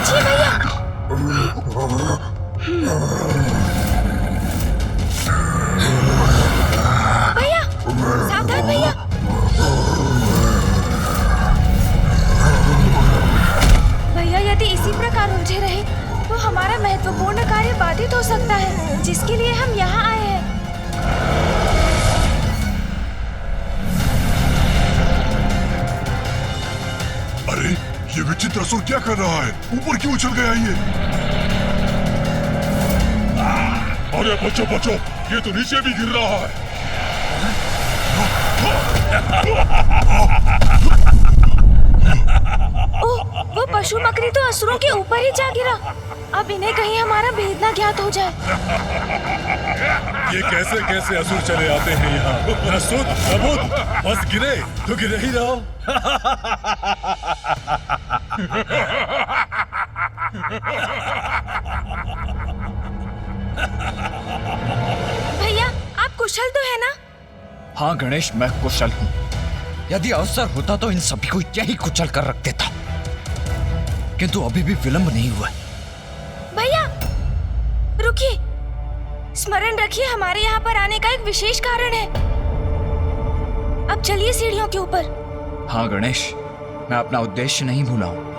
बचिए भैया। भैया सावधान भैया। भैया यदि इसी प्रकार उलझे रहे तो हमारा महत्वपूर्ण कार्य बाधित हो सकता है, जिसके लिए हम यहाँ आए हैं। अरे ये विचित्र असुर क्या कर रहा है? ऊपर क्यों उछल गया ये? अरे बचो बचो, ये तो नीचे भी गिर रहा है। ओह, वो पशु मकड़ी तो असुरों के ऊपर ही जा गिरा। अब इन्हें कहीं हमारा भेद न ज्ञात हो जाए। ये कैसे कैसे असुर चले आते हैं यहाँ? न सुध न बुध, बस गिरे तो गिरे ही रहो। भैया आप कुशल तो है ना? हाँ गणेश, मैं कुशल हूँ। यदि अवसर होता तो इन सभी को यही कुचल कर रख देता, किंतु अभी भी विलंब नहीं हुआ। भैया रुकिए, स्मरण रखिए हमारे यहाँ पर आने का एक विशेष कारण है। अब चलिए सीढ़ियों के ऊपर। हाँ गणेश, मैं अपना उद्देश्य नहीं भूला हूँ।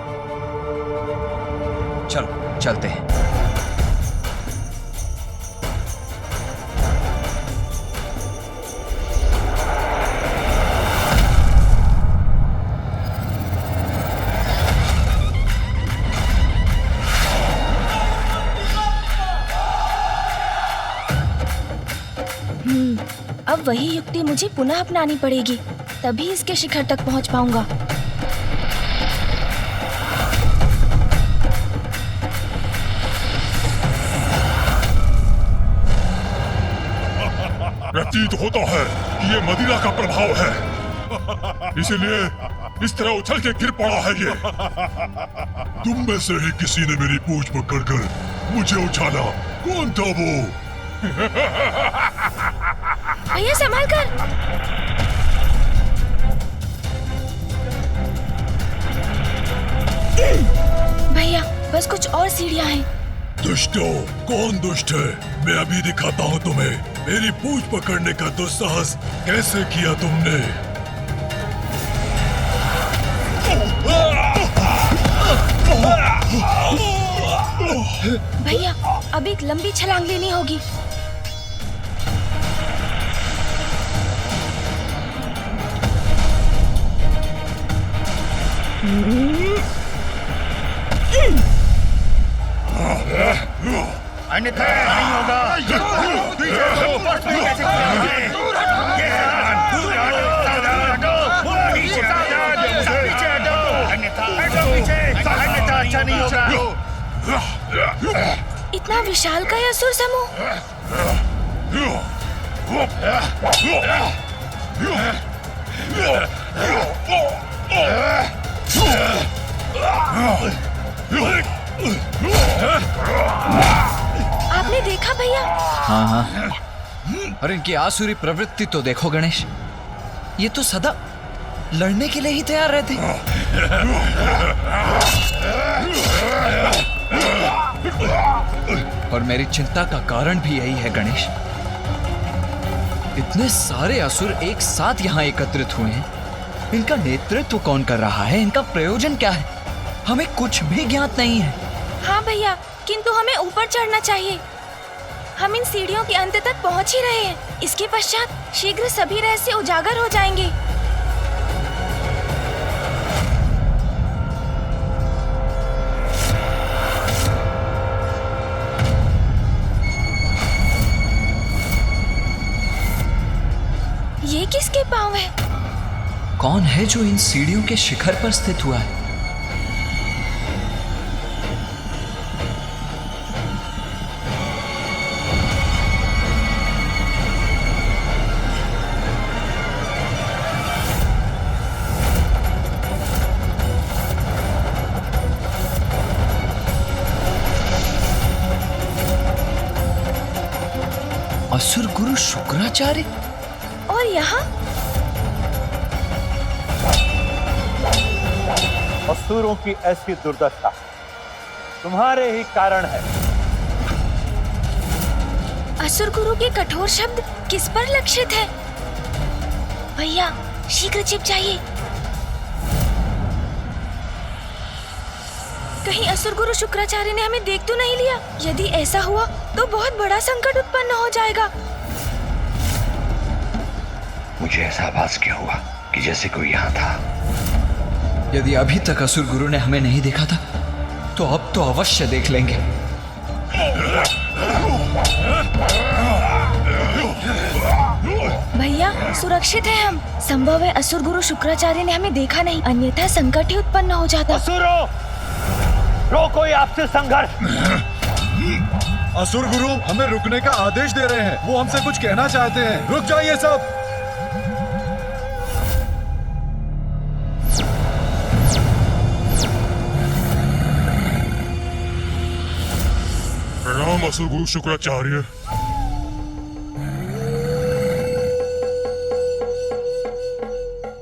चलो चलते हैं। अब वही युक्ति मुझे पुनः अपनानी पड़ेगी, तभी इसके शिखर तक पहुंच पाऊंगा। प्रतीत होता है कि ये मदिरा का प्रभाव है, इसीलिए इस तरह उछल के गिर पड़ा है ये। तुम में से ही किसी ने मेरी पूंछ पकड़कर मुझे उछाला। कौन था वो? भैया संभाल कर। भैया बस कुछ और सीढ़ियां हैं। दुष्टो, कौन दुष्ट है? मैं अभी दिखाता हूँ तुम्हें। मेरी पूंछ पकड़ने का दुस्साहस कैसे किया तुमने? भैया अब एक लंबी छलांग लेनी होगी। अन्यथा नहीं होगा। अन्यथा अच्छा नहीं होगा। इतना विशाल का असुर समूह। आपने देखा भैया? हाँ हाँ, और इनकी आसुरी प्रवृत्ति तो देखो गणेश, ये तो सदा लड़ने के लिए ही तैयार रहते। और मेरी चिंता का कारण भी यही है गणेश। इतने सारे असुर एक साथ यहाँ एकत्रित हुए हैं, इनका नेतृत्व कौन कर रहा है? इनका प्रयोजन क्या है? हमें कुछ भी ज्ञात नहीं है। हाँ भैया, किंतु हमें ऊपर चढ़ना चाहिए। हम इन सीढ़ियों के अंत तक पहुँच ही रहे हैं। इसके पश्चात शीघ्र सभी रहस्य उजागर हो जाएंगे। ये किसके पांव है? कौन है जो इन सीढ़ियों के शिखर पर स्थित हुआ है? असुर गुरु शुक्राचार्य। और यहाँ असुरों की ऐसी दुर्दशा तुम्हारे ही कारण है। असुर गुरु के कठोर शब्द किस पर लक्षित है? भैया शीघ्र छिप जाइए। कहीं असुर गुरु शुक्राचार्य ने हमें देख तो नहीं लिया? यदि ऐसा हुआ तो बहुत बड़ा संकट उत्पन्न हो जाएगा। मुझे ऐसा आभास क्यों हुआ कि जैसे कोई यहाँ था? यदि अभी तक असुर गुरु ने हमें नहीं देखा था तो अब तो अवश्य देख लेंगे। भैया सुरक्षित है हम। संभव है असुर गुरु शुक्राचार्य ने हमें देखा नहीं, अन्यथा संकट ही उत्पन्न हो जाता। असुरों, रोको ये आपसे संघर्ष। असुर गुरु हमें रुकने का आदेश दे रहे हैं। वो हमसे कुछ कहना चाहते हैं। रुक जाइए सब। प्रणाम असुर गुरु शुक्राचार्य।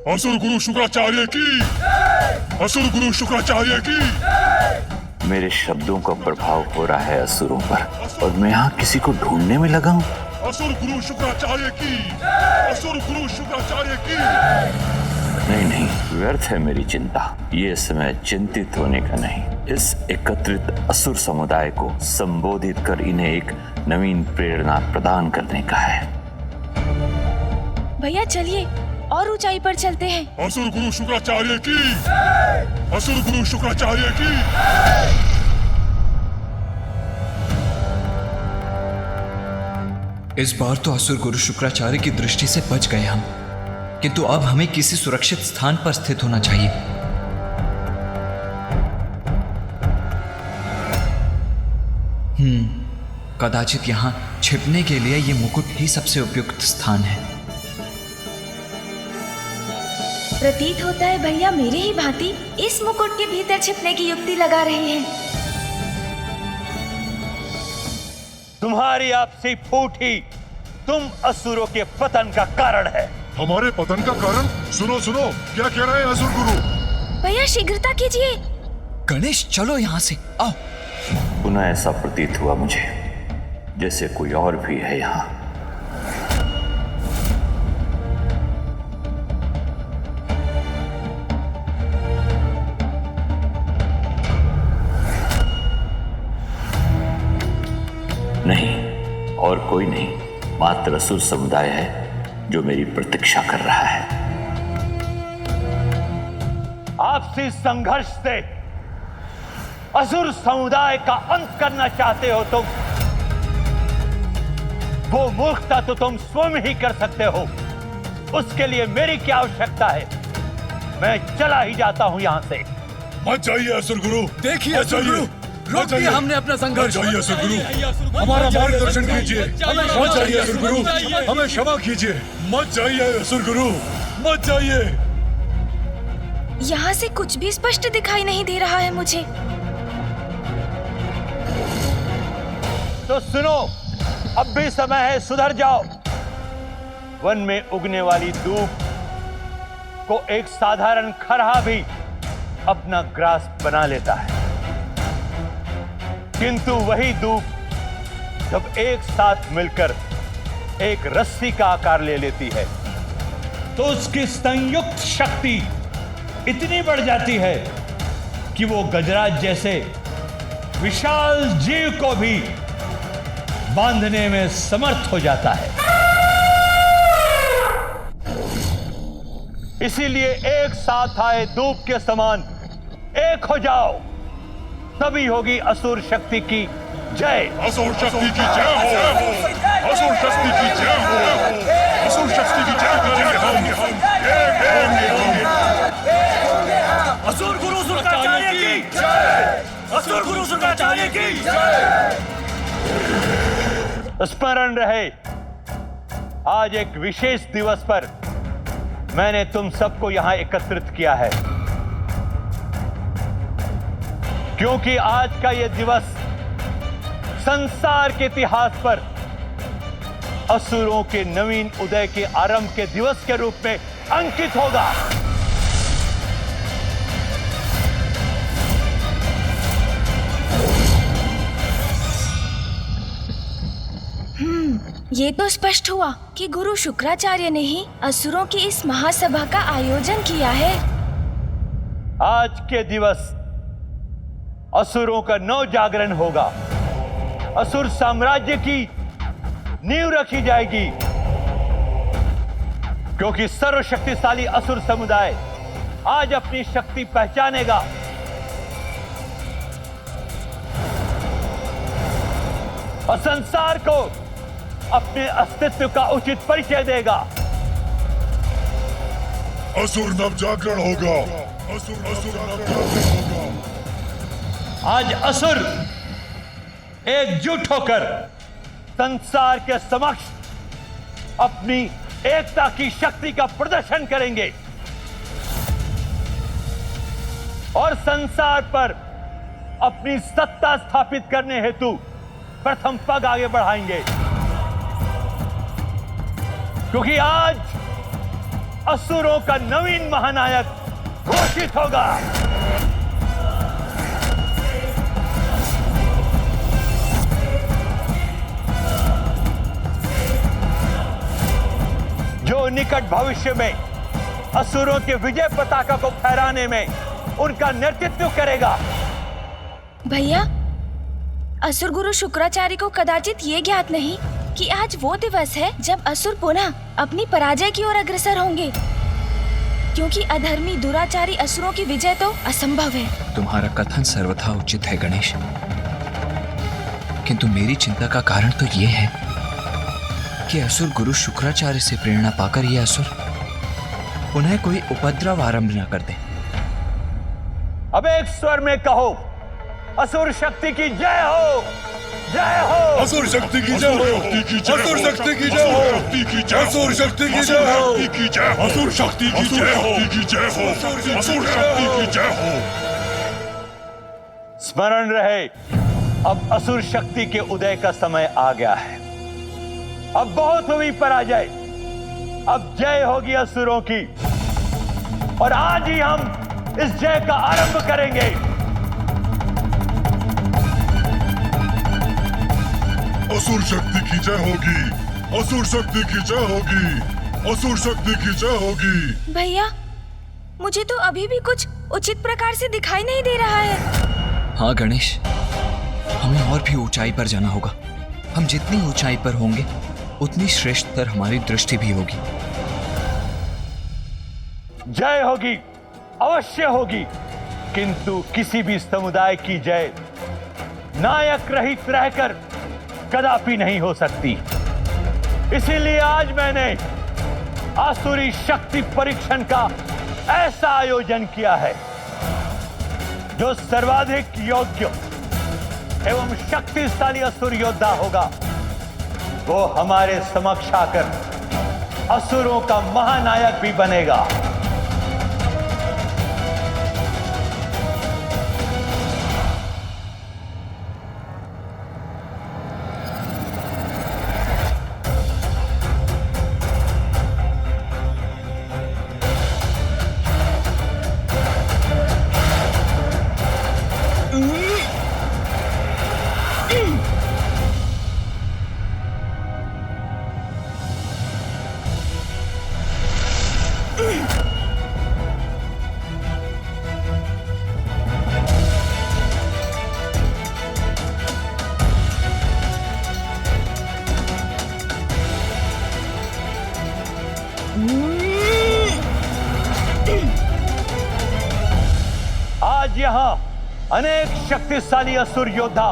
असुर गुरु शुक्राचार्य की, असुर गुरु शुक्राचार्य की। मेरे शब्दों का प्रभाव हो रहा है असुरों पर, और मैं यहाँ किसी को ढूंढने में लगा हूँ। असुर गुरु शुक्राचार्य की, असुर गुरु शुक्राचार्य की। नहीं नहीं, व्यर्थ है मेरी चिंता। ये समय चिंतित होने का नहीं, इस एकत्रित असुर समुदाय को संबोधित कर इन्हें एक नवीन प्रेरणा प्रदान करने का है। भैया चलिए और ऊंचाई पर चलते हैं। असुर गुरु शुक्राचार्य की, असुर गुरु शुक्राचार्य की। इस बार तो असुर गुरु शुक्राचार्य की दृष्टि से बच गए हम, किंतु अब हमें किसी सुरक्षित स्थान पर स्थित होना चाहिए। कदाचित यहाँ छिपने के लिए ये मुकुट ही सबसे उपयुक्त स्थान है। प्रतीत होता है भैया मेरे ही भांति इस मुकुट के भीतर छिपने की युक्ति लगा रहे हैं। तुम्हारी आपसी फूट ही तुम असुरों के पतन का कारण है। हमारे पतन का कारण? सुनो सुनो, क्या कह रहे हैं असुर गुरु? भैया शीघ्रता कीजिए। गणेश चलो यहाँ से, आओ। पुनः ऐसा प्रतीत हुआ मुझे जैसे कोई और भी है यहाँ। नहीं, और कोई नहीं, मात्र असुर समुदाय है जो मेरी प्रतीक्षा कर रहा है। आपसी संघर्ष से असुर समुदाय का अंत करना चाहते हो तुम। वो मूर्खता तो तुम स्वयं ही कर सकते हो, उसके लिए मेरी क्या आवश्यकता है? मैं चला ही जाता हूं यहां से। मत जाइए असुर गुरु। देखिए असुर गुरु, रोक दिया हमने अपना संघर्ष। जाइए असुर गुरु, हमारा मार्गदर्शन कीजिए। मत जाइए असुर गुरु, हमें क्षमा कीजिए। मत जाइए असुर गुरु, मत जाइए। यहाँ से कुछ भी स्पष्ट दिखाई नहीं दे रहा है मुझे। तो सुनो, अब भी समय है, सुधर जाओ। वन में उगने वाली दूब को एक साधारण खरहा भी अपना ग्रास बना लेता है, किंतु वही दूब जब एक साथ मिलकर एक रस्सी का आकार ले लेती है तो उसकी संयुक्त शक्ति इतनी बढ़ जाती है कि वो गजराज जैसे विशाल जीव को भी बांधने में समर्थ हो जाता है। इसीलिए एक साथ आए धूप के समान एक हो जाओ, तभी होगी असुर शक्ति की जय। असुर शक्ति की जय हो, असुर शक्ति की जय हो, असुर शक्ति की जय करेंगे हम। असुर गुरु शुक्राचार्य की जय, असुर गुरु शुक्राचार्य की जय। स्मरण रहे, आज एक विशेष दिवस पर मैंने तुम सबको यहां एकत्रित किया है, क्योंकि आज का यह दिवस संसार के इतिहास पर असुरों के नवीन उदय के आरंभ के दिवस के रूप में अंकित होगा। ये तो स्पष्ट हुआ कि गुरु शुक्राचार्य ने ही असुरों की इस महासभा का आयोजन किया है। आज के दिवस असुरों का नव जागरण होगा। असुर साम्राज्य की नींव रखी जाएगी, क्योंकि सर्वशक्तिशाली असुर समुदाय आज अपनी शक्ति पहचानेगा। और संसार को अपने अस्तित्व का उचित परिचय देगा। असुर नव जागरण होगा। असुर नव जागरण होगा। आज असुर एकजुट होकर संसार के समक्ष अपनी एकता की शक्ति का प्रदर्शन करेंगे और संसार पर अपनी सत्ता स्थापित करने हेतु प्रथम पग आगे बढ़ाएंगे, क्योंकि आज असुरों का नवीन महानायक घोषित होगा। जो निकट भविष्य में असुरों के विजय पताका को फहराने में उनका नेतृत्व करेगा। भैया, असुर गुरु शुक्राचार्य को कदाचित ये ज्ञात नहीं कि आज वो दिवस है जब असुर पुनः अपनी पराजय की ओर अग्रसर होंगे, क्योंकि अधर्मी दुराचारी असुरों की विजय तो असंभव है। तुम्हारा कथन सर्वथा उचित है गणेश, किंतु मेरी चिंता का कारण तो ये है कि असुर गुरु शुक्राचार्य से प्रेरणा पाकर ये असुर पुनः कोई उपद्रव आरंभ न कर दे। अब एक स्वर में कहो, असुर शक्ति की जय हो, जय हो। असुर शक्ति की जय हो, असुर शक्ति की जय हो, असुर शक्ति की जय हो, असुर शक्ति की जय हो, असुर शक्ति की जय हो। स्मरण रहे, अब असुर शक्ति के उदय का समय आ गया है। अब बहुत हुई पराजय, अब जय होगी असुरों की, और आज ही हम इस जय का आरंभ करेंगे। असुर शक्ति की जय होगी, असुर शक्ति की जय होगी, असुर शक्ति की जय होगी। भैया, मुझे तो अभी भी कुछ उचित प्रकार से दिखाई नहीं दे रहा है। हाँ गणेश, हमें और भी ऊंचाई पर जाना होगा। हम जितनी ऊंचाई पर होंगे उतनी श्रेष्ठतर हमारी दृष्टि भी होगी। जय होगी, अवश्य होगी, किंतु किसी भी समुदाय की जय नायक रहित रहकर कदापि नहीं हो सकती। इसीलिए आज मैंने आसुरी शक्ति परीक्षण का ऐसा आयोजन किया है जो सर्वाधिक योग्य एवं शक्तिशाली असुर योद्धा होगा, वो हमारे समक्ष आकर असुरों का महानायक भी बनेगा। आज यहां अनेक शक्तिशाली असुर योद्धा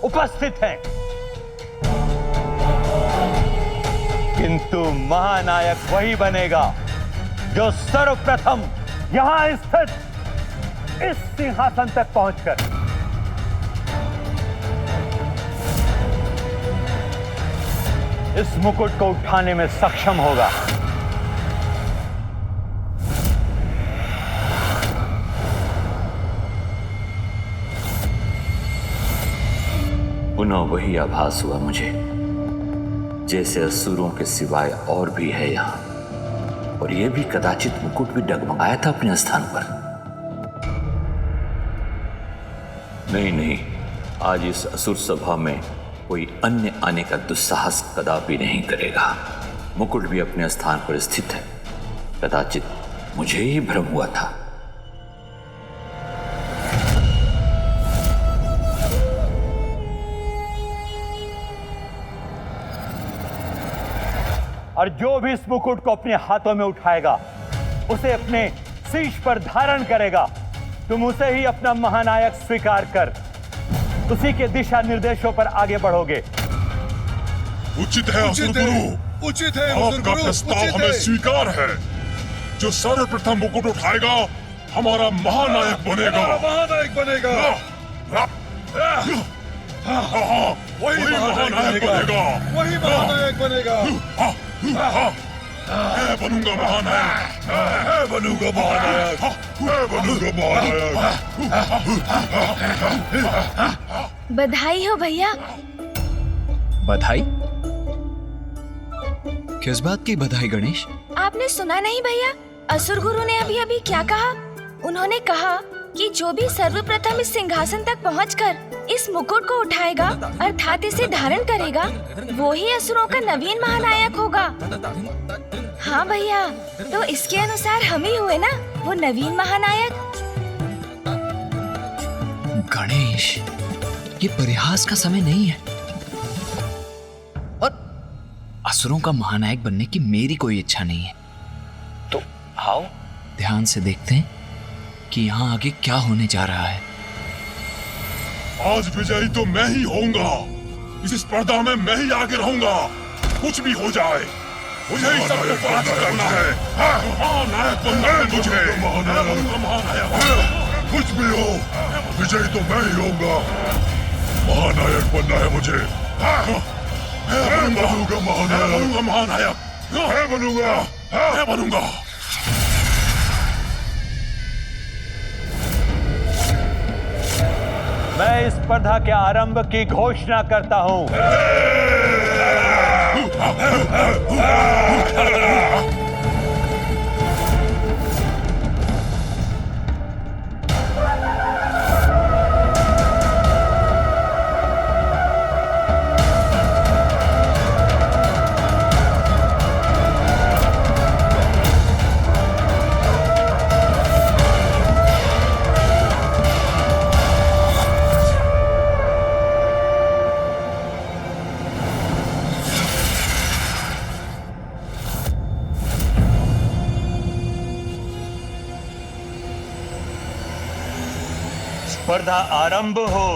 उपस्थित हैं, किंतु महानायक वही बनेगा जो सर्वप्रथम यहां स्थित इस सिंहासन तक पहुंचकर इस मुकुट को उठाने में सक्षम होगा। पुनः वही आभास हुआ मुझे, जैसे असुरों के सिवाय और भी है यहां, और यह भी कदाचित मुकुट भी डगमगाया था अपने स्थान पर। नहीं नहीं, आज इस असुर सभा में कोई अन्य आने का दुस्साहस कदापि नहीं करेगा। मुकुट भी अपने स्थान पर स्थित है। कदाचित मुझे ही भ्रम हुआ था। और जो भी इस मुकुट को अपने हाथों में उठाएगा, उसे अपने शीश पर धारण करेगा, तुम उसे ही अपना महानायक स्वीकार कर उसी के दिशा निर्देशों पर आगे बढ़ोगे। उचित है असुर गुरु, उचित है आपका प्रस्ताव हमें स्वीकार है। जो सर्वप्रथम मुकुट उठाएगा हमारा महानायक बनेगा। महानायक बनेगा। वही महानायक बनेगा। वही महानायक बनेगा। मैं बनूंगा महानायक। मैं बनूंगा महानायक। मैं बनूंगा महानायक। बधाई हो भैया। बधाई? किस बात की बधाई गणेश? आपने सुना नहीं भैया, असुर गुरु ने अभी अभी क्या कहा? उन्होंने कहा कि जो भी सर्वप्रथम इस सिंहासन तक पहुंचकर इस मुकुट को उठाएगा अर्थात इसे धारण करेगा, वो ही असुरों का नवीन महानायक होगा। हाँ भैया, तो इसके अनुसार हम ही हुए ना वो नवीन महानायक। गणेश, ये परिहास का समय नहीं है। और असुरों का महानायक बनने की मेरी कोई इच्छा नहीं है। तो आओ ध्यान से देखते हैं कि यहाँ आगे क्या होने जा रहा है। आज विजयी तो मैं ही होऊंगा। इस स्पर्धा में मैं ही आगे रहूंगा। कुछ भी हो जाए, मुझे ही सबको पराजित करना है। महानायक बनना है मुझे। महानायक कुछ भी हो, विजयी तो मैं ही होऊंगा। महानायक बनना है मुझे। मैं बनूंगा महानायक। मैं बनूंगा। मैं इस स्पर्धा के आरंभ की घोषणा करता हूं। स्पर्धा आरंभ हो।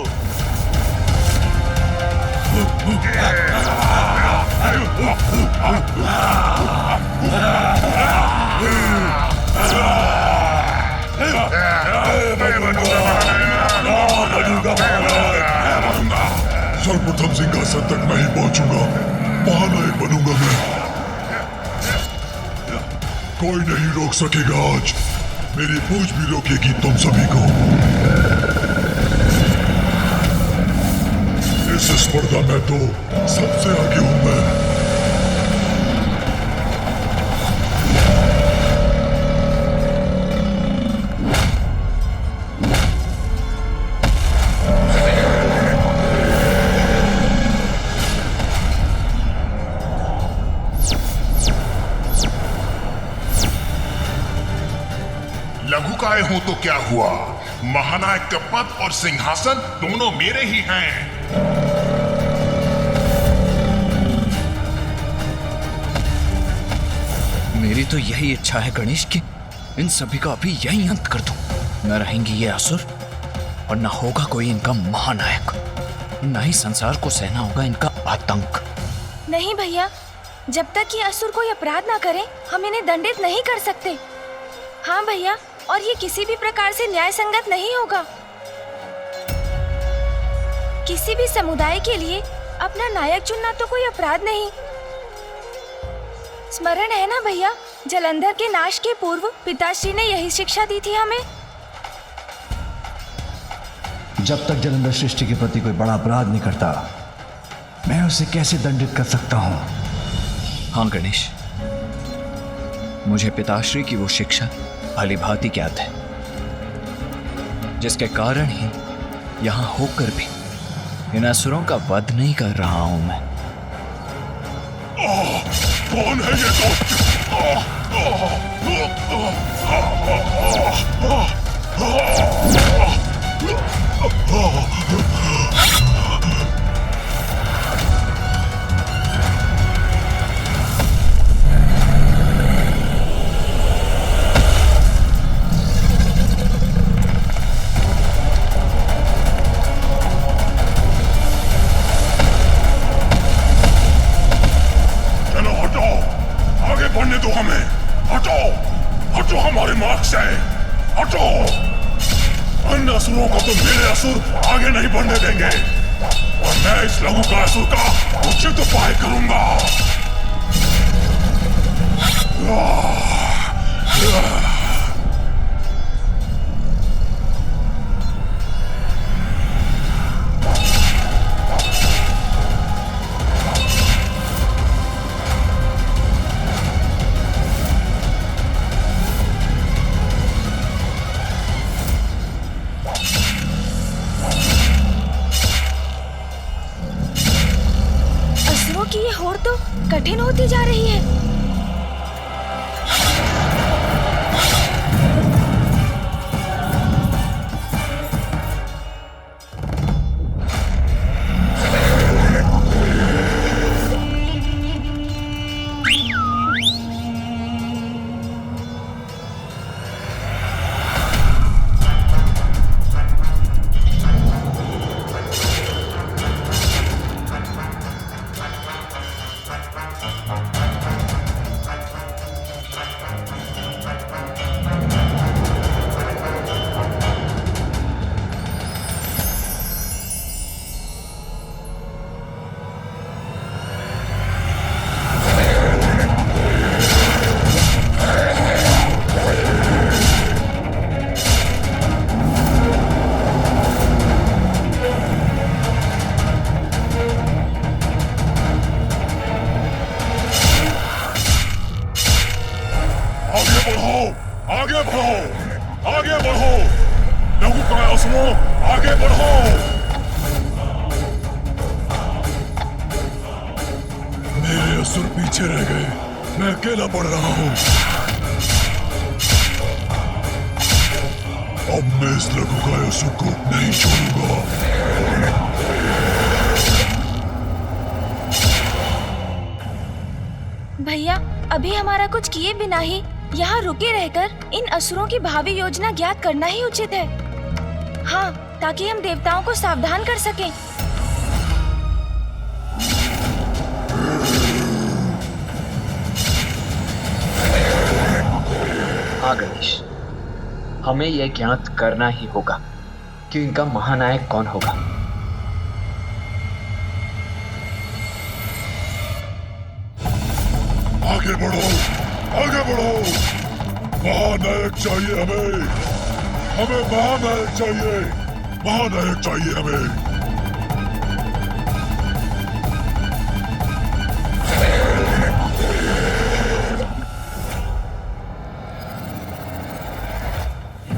सर्वप्रथम सिंहासन तक मैं ही पहुंचूंगा। महानायक बनूंगा मैं। कोई नहीं रोक सकेगा आज। मेरी पूछ भी रोकेगी तुम सभी को। इस स्पर्धा में तो सबसे आगे हूं मैं। लघुकाय हूं तो क्या हुआ, महानायक का पद और सिंहासन दोनों मेरे ही हैं। मेरी तो यही इच्छा है गणेश कि इन सभी का अभी यही अंत कर दूं। न रहेंगे ये असुर और न होगा कोई इनका महानायक, न ही संसार को सहना होगा इनका आतंक। नहीं भैया, जब तक ये असुर कोई अपराध ना करे हम इन्हें दंडित नहीं कर सकते। हाँ भैया, और ये किसी भी प्रकार से न्याय संगत नहीं होगा। किसी भी समुदाय के लिए अपना नायक चुनना तो कोई अपराध नहीं। स्मरण है ना भैया, जलंधर के नाश के पूर्व पिताश्री ने यही शिक्षा दी थी हमें। जब तक जलंधर सृष्टि के प्रति कोई बड़ा अपराध नहीं करता, मैं उसे कैसे दंडित कर सकता हूं? हाँ गणेश, मुझे पिताश्री की वो शिक्षा भली भांति ज्ञात है, जिसके कारण ही यहां होकर भी इन असुरों का वध नहीं कर रहा हूं मैं। कौन है ये दोस्त? बढ़ने दो हमें। हटो, हटो हमारे मार्ग से, हटो। अन्य असुरों को तो मेरे असुर आगे नहीं बढ़ने देंगे और मैं इस लघु का असुर का उचित उपाय करूंगा। की ये होड़ तो कठिन होती जा रही है। आगे बढ़ो, आगे बढ़ो, लघु काय असुरों, आगे बढ़ो। मेरे असुर पीछे रह गए, मैं अकेला बढ़ रहा हूँ। अब मैं इस लघु काय असुर को नहीं छोड़ूंगा। भैया, अभी हमारा कुछ किए बिना ही यहाँ रुके रहकर इन असुरों की भावी योजना ज्ञात करना ही उचित है। हाँ, ताकि हम देवताओं को सावधान कर सकें। हाँ गणेश, हमें यह ज्ञात करना ही होगा कि इनका महानायक कौन होगा। आगे बढ़ो, आगे बढ़ो। महानायक चाहिए हमें, हमें महानायक चाहिए, महानायक चाहिए हमें।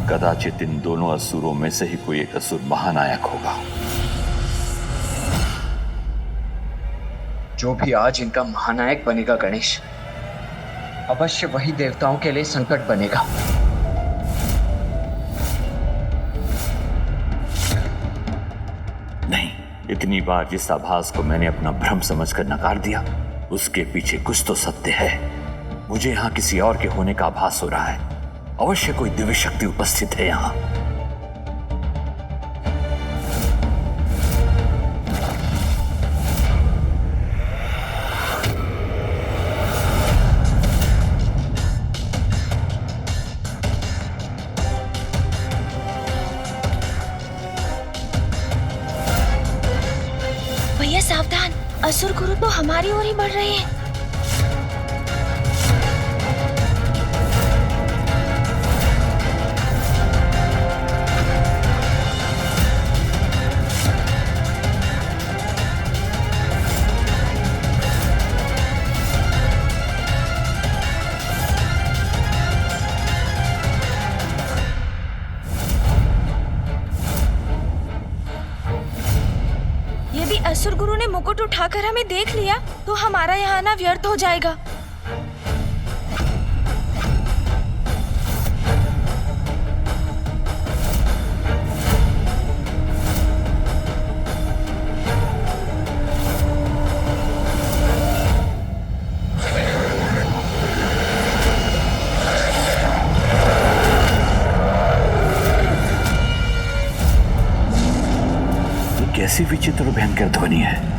कदाचित इन दोनों असुरों में से ही कोई एक असुर महानायक होगा। जो भी आज इनका महानायक बनेगा गणेश, अवश्य वही देवताओं के लिए संकट बनेगा। नहीं, इतनी बार जिस आभास को मैंने अपना भ्रम समझकर नकार दिया, उसके पीछे कुछ तो सत्य है। मुझे यहाँ किसी और के होने का आभास हो रहा है। अवश्य कोई दिव्य शक्ति उपस्थित है यहाँ। भैया सावधान, असुर गुरु तो हमारी ओर ही बढ़ रहे हैं। असुर गुरु ने मुकुट उठाकर हमें देख लिया तो हमारा यहाँ आना व्यर्थ हो जाएगा। कैसी विचित्र भयंकर ध्वनि है।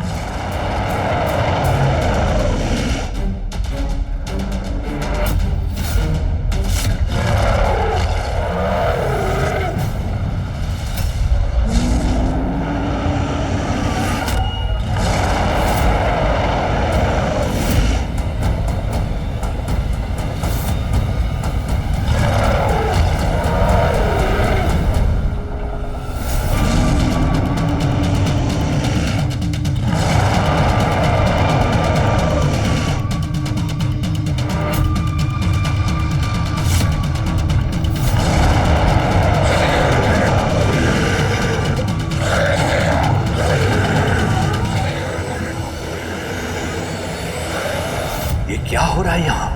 ये क्या हो रहा है यहां?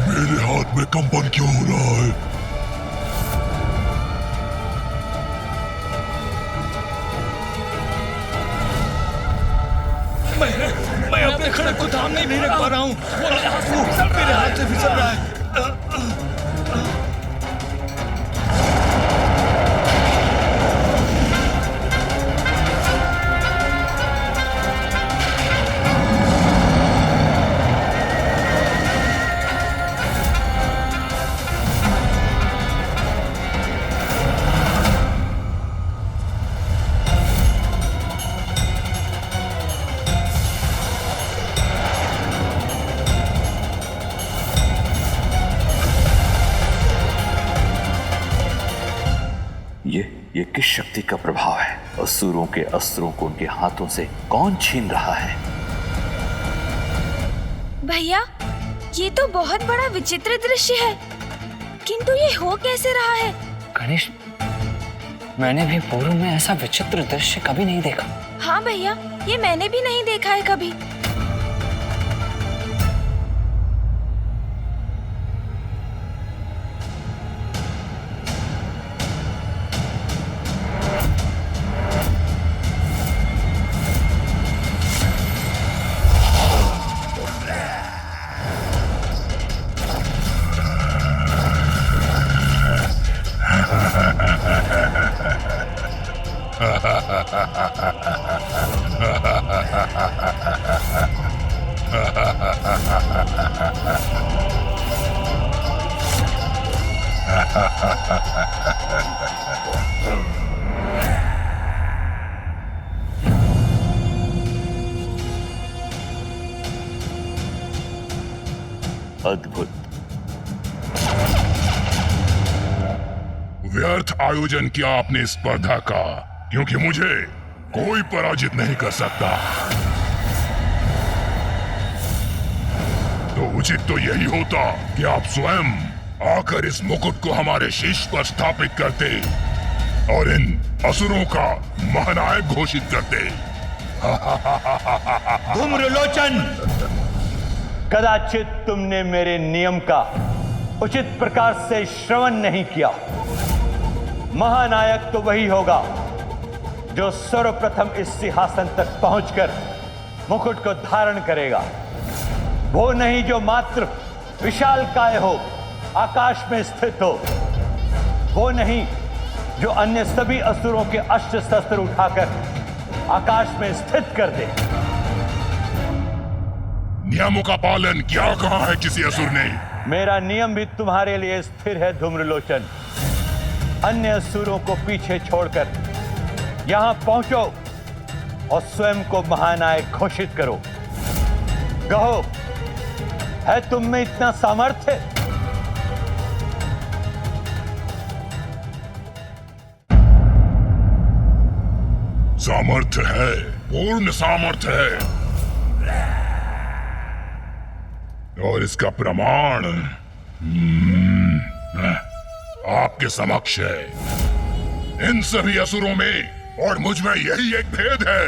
मेरे हाथ में कंपन क्यों हो रहा है? मैं अपने खड़क को थाम नहीं रख पा रहा हूँ। मेरे हाथ से फिसल रहा है। ये किस शक्ति का प्रभाव है? असुरों के अस्त्रों को उनके हाथों से कौन छीन रहा है? भैया, ये तो बहुत बड़ा विचित्र दृश्य है, किंतु ये हो कैसे रहा है? गणेश, मैंने भी पूर्व में ऐसा विचित्र दृश्य कभी नहीं देखा। हाँ भैया, ये मैंने भी नहीं देखा है कभी। अद्भुत। व्यर्थ आयोजन किया आपने स्पर्धा का, क्योंकि मुझे कोई पराजित नहीं कर सकता। तो उचित तो यही होता कि आप स्वयं आकर इस मुकुट को हमारे शीश पर स्थापित करते और इन असुरों का महानायक घोषित करते। धूम्रलोचन, कदाचित तुमने मेरे नियम का उचित प्रकार से श्रवण नहीं किया। महानायक तो वही होगा जो सर्वप्रथम इस सिंहासन तक पहुंचकर मुकुट को धारण करेगा। वो नहीं जो मात्र विशालकाय हो, आकाश में स्थित हो। वो नहीं जो अन्य सभी असुरों के अस्त्र शस्त्र उठाकर आकाश में स्थित कर दे। नियमों का पालन क्या कहा है किसी असुर ने? मेरा नियम भी तुम्हारे लिए स्थिर है धूम्रलोचन। अन्य असुरों को पीछे छोड़कर यहां पहुंचो और स्वयं को महानायक घोषित करो। कहो, है तुम में इतना सामर्थ्य? सामर्थ्य है, पूर्ण सामर्थ्य है, और इसका प्रमाण आपके समक्ष है। इन सभी असुरों में और मुझ में यही एक भेद है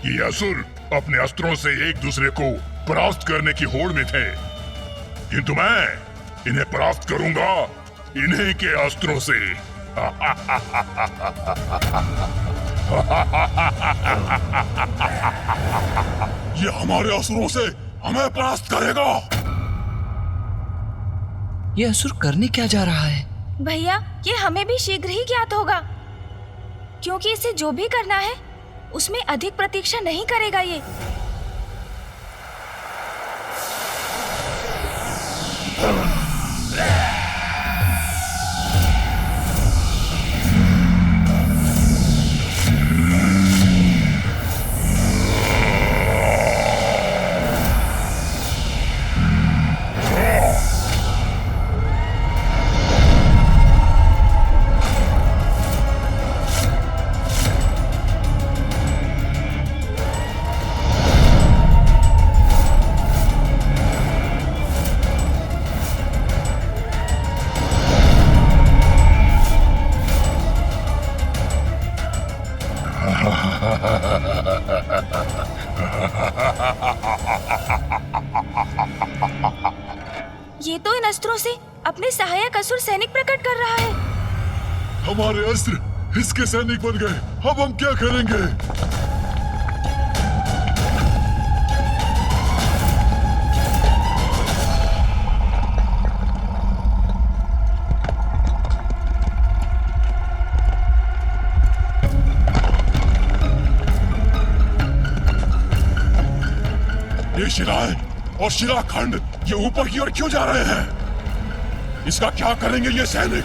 कि असुर अपने अस्त्रों से एक दूसरे को परास्त करने की होड़ में थे, किंतु मैं इन्हें परास्त करूंगा इन्हीं के अस्त्रों से। ये हमारे असुरों से हमें परास्त करेगा। ये असुर करने क्या जा रहा है? भैया ये हमें भी शीघ्र ही ज्ञात होगा, क्योंकि इसे जो भी करना है उसमें अधिक प्रतीक्षा नहीं करेगा ये। ये तो इन अस्त्रों से अपने सहायक असुर सैनिक प्रकट कर रहा है। हमारे अस्त्र इसके सैनिक बन गए, अब हम क्या करेंगे? ये शिलाएं और शिलाखंड ये ऊपर की ओर क्यों जा रहे हैं? इसका क्या करेंगे ये सैनिक?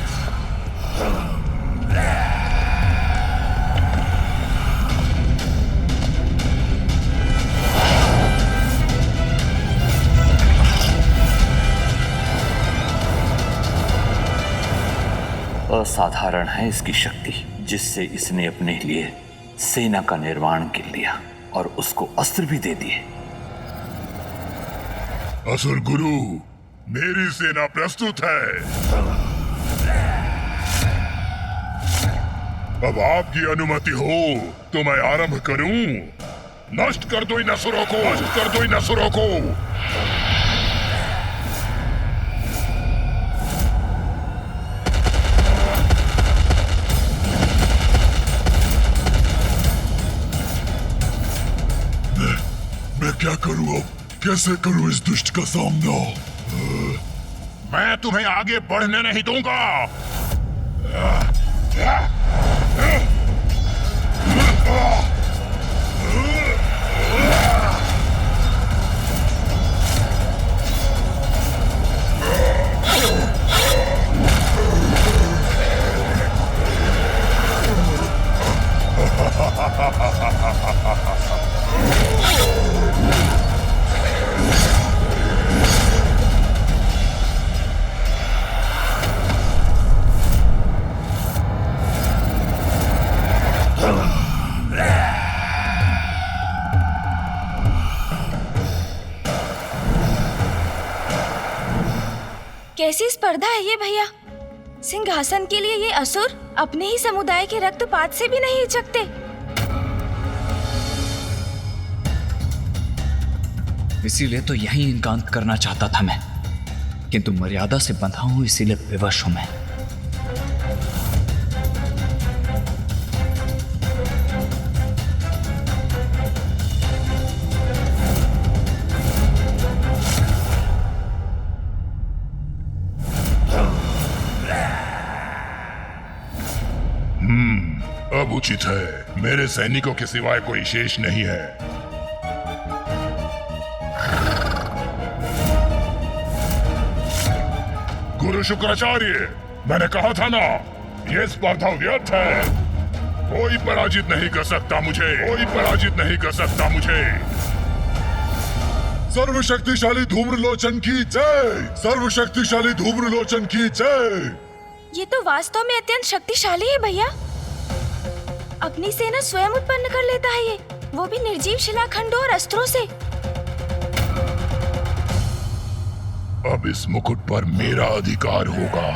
असाधारण है इसकी शक्ति, जिससे इसने अपने लिए सेना का निर्माण कर लिया और उसको अस्त्र भी दे दिए। असुर गुरु, मेरी सेना प्रस्तुत है। अब आपकी अनुमति हो तो मैं आरंभ करूं। नष्ट कर दो इन असुरों को, नष्ट कर दो इन असुरों को। मैं क्या करूं अब? कैसे करूं इस दुष्ट का सामना? मैं तुम्हें आगे बढ़ने नहीं दूंगा। कैसी स्पर्धा है ये भैया? सिंहासन के लिए ये असुर अपने ही समुदाय के रक्तपात से भी नहीं हिचकते। इसीलिए तो यहीं इनका अंत करना चाहता था मैं, किंतु मर्यादा से बंधा हूं इसीलिए विवश हूं मैं। अब उचित है, मेरे सैनिकों के सिवाय कोई शेष नहीं है। गुरु शुक्राचार्य, मैंने कहा था ना, यह स्पर्धा व्यर्थ है। कोई पराजित नहीं कर सकता मुझे, कोई पराजित नहीं कर सकता मुझे। सर्वशक्तिशाली धूम्रलोचन की जय! सर्वशक्तिशाली धूम्रलोचन की जय! ये तो वास्तव में अत्यंत शक्तिशाली है भैया। अपनी सेना स्वयं उत्पन्न कर लेता है ये, वो भी निर्जीव शिलाखंडों और अस्त्रों से। अब इस मुकुट पर मेरा अधिकार होगा।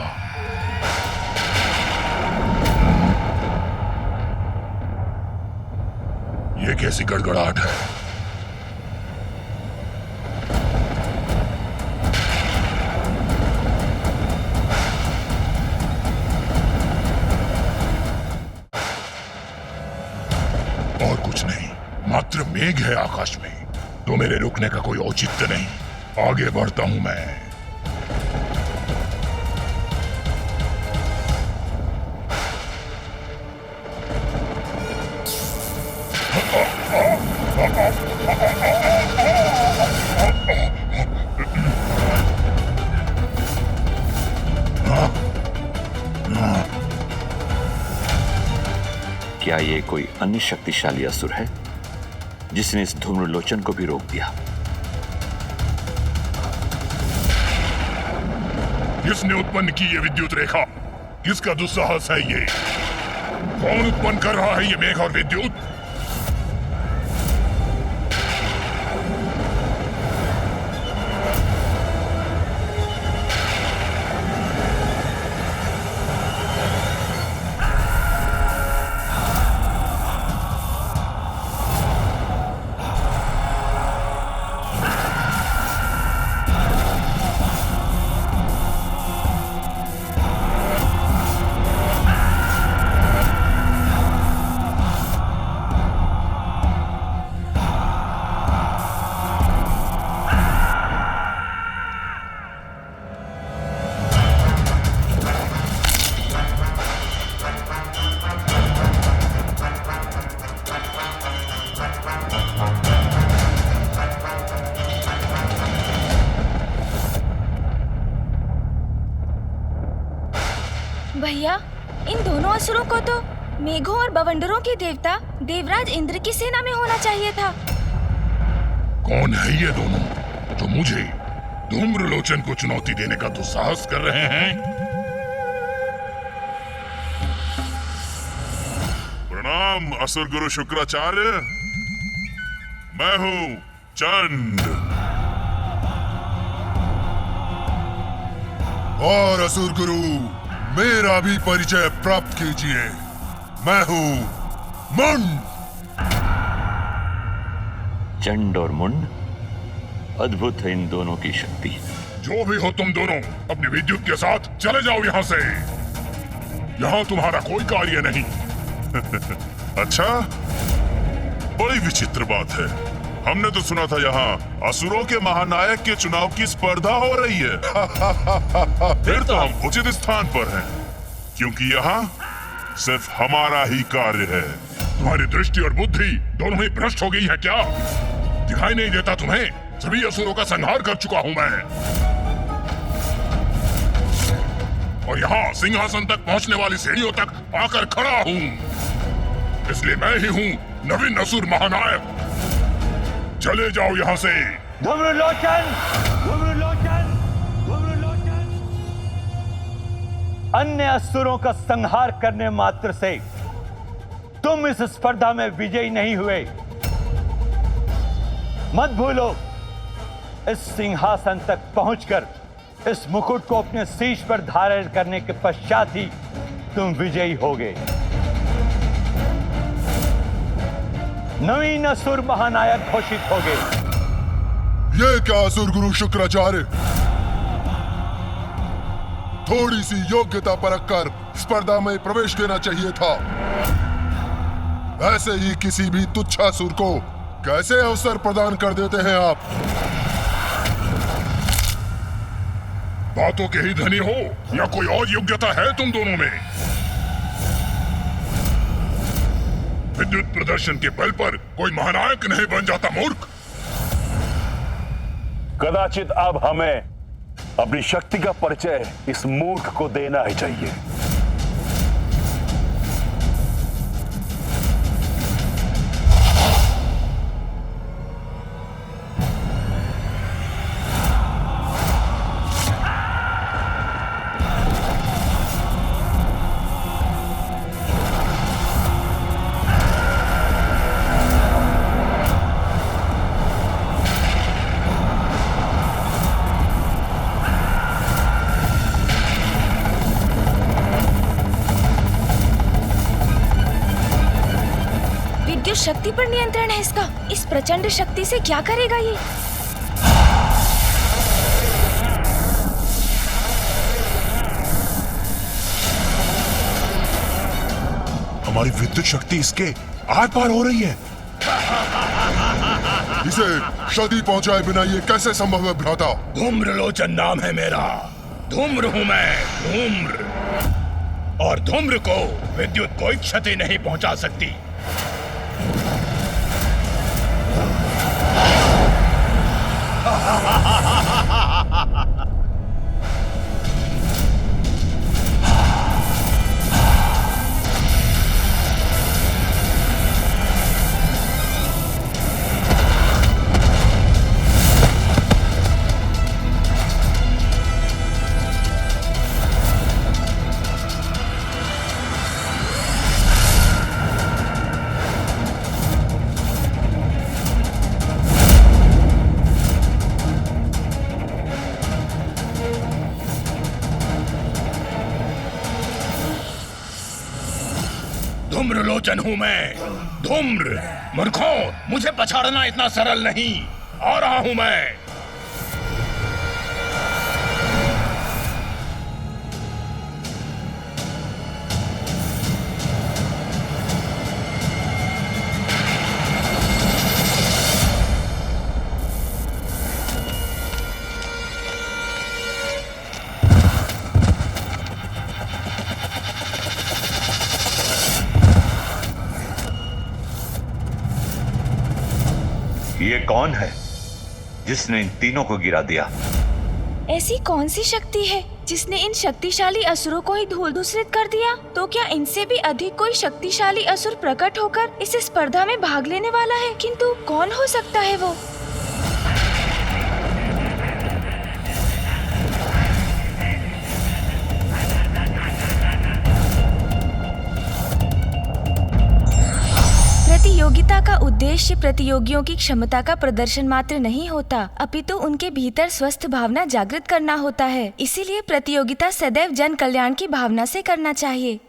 ये कैसी गड़गड़ाहट है? और कुछ नहीं, मात्र मेघ है आकाश में, तो मेरे रुकने का कोई औचित्य नहीं। आगे बढ़ता हूं मैं। क्या ये कोई अन्य शक्तिशाली असुर है जिसने इस धूम्रलोचन को भी रोक दिया? किसने उत्पन्न की ये विद्युत रेखा? किसका दुस्साहस है ये? कौन उत्पन्न कर रहा है ये मेघ और विद्युत? भैया, इन दोनों असुरों को तो मेघों और बवंडरों के देवता देवराज इंद्र की सेना में होना चाहिए था। कौन है ये दोनों जो मुझे धूम्रलोचन को चुनौती देने का दुस्साहस कर रहे हैं? प्रणाम असुर गुरु शुक्राचार्य, मैं हूँ चंड। और असुर गुरु, मेरा भी परिचय प्राप्त कीजिए। मैं हूं मुंड। चंड और मुंड, अद्भुत है इन दोनों की शक्ति। जो भी हो तुम दोनों, अपनी विद्युत के साथ चले जाओ यहाँ से। यहाँ तुम्हारा कोई कार्य नहीं। अच्छा, बड़ी विचित्र बात है। हमने तो सुना था यहाँ असुरों के महानायक के चुनाव की स्पर्धा हो रही है। फिर तो हम उचित स्थान पर हैं, क्योंकि यहाँ सिर्फ हमारा ही कार्य है। तुम्हारी दृष्टि और बुद्धि दोनों ही भ्रष्ट हो गई है क्या? दिखाई नहीं देता तुम्हें? सभी असुरों का संहार कर चुका हूं मैं, और यहाँ सिंहासन तक पहुँचने वाली सीढ़ियों तक आकर खड़ा हूँ। इसलिए मैं ही हूँ नवीन असुर महानायक। चले जाओ यहाँ से। धूम्रलोचन! धूम्रलोचन! धूम्रलोचन! अन्य असुरों का संहार करने मात्र से तुम इस स्पर्धा में विजयी नहीं हुए। मत भूलो, इस सिंहासन तक पहुंचकर इस मुकुट को अपने शीश पर धारण करने के पश्चात ही तुम विजयी होगे। नवीन असुर महानायक घोषित होगे। ये क्या असुर गुरु शुक्राचार्य, थोड़ी सी योग्यता परखकर स्पर्धा में प्रवेश देना चाहिए था। ऐसे ही किसी भी तुच्छासुर को कैसे अवसर प्रदान कर देते हैं आप? बातों के ही धनी हो या कोई और योग्यता है तुम दोनों में? विद्युत प्रदर्शन के बल पर कोई महानायक नहीं बन जाता मूर्ख। कदाचित अब हमें अपनी शक्ति का परिचय इस मूर्ख को देना ही चाहिए। शक्ति पर नियंत्रण है इसका। इस प्रचंड शक्ति से क्या करेगा ये? हमारी विद्युत शक्ति इसके आर पार हो रही है। इसे क्षति पहुंचाए बिना ये कैसे संभव है भ्राता? धूम्रलोचन नाम है मेरा। धूम्र हूं मैं, धूम्र। और धूम्र को विद्युत कोई क्षति नहीं पहुंचा सकती। धूम्रलोचन हूं मैं, धूम्र। मूर्खों, मुझे पछाड़ना इतना सरल नहीं। आ रहा हूं मैं। ये कौन है जिसने इन तीनों को गिरा दिया? ऐसी कौन सी शक्ति है जिसने इन शक्तिशाली असुरों को ही धूल धूसरित कर दिया? तो क्या इनसे भी अधिक कोई शक्तिशाली असुर प्रकट होकर इस स्पर्धा में भाग लेने वाला है? किंतु कौन हो सकता है वो? प्रतियोगिता का उद्देश्य प्रतियोगियों की क्षमता का प्रदर्शन मात्र नहीं होता, अपितु उनके भीतर स्वस्थ भावना जागृत करना होता है। इसीलिए प्रतियोगिता सदैव जन कल्याण की भावना से करना चाहिए।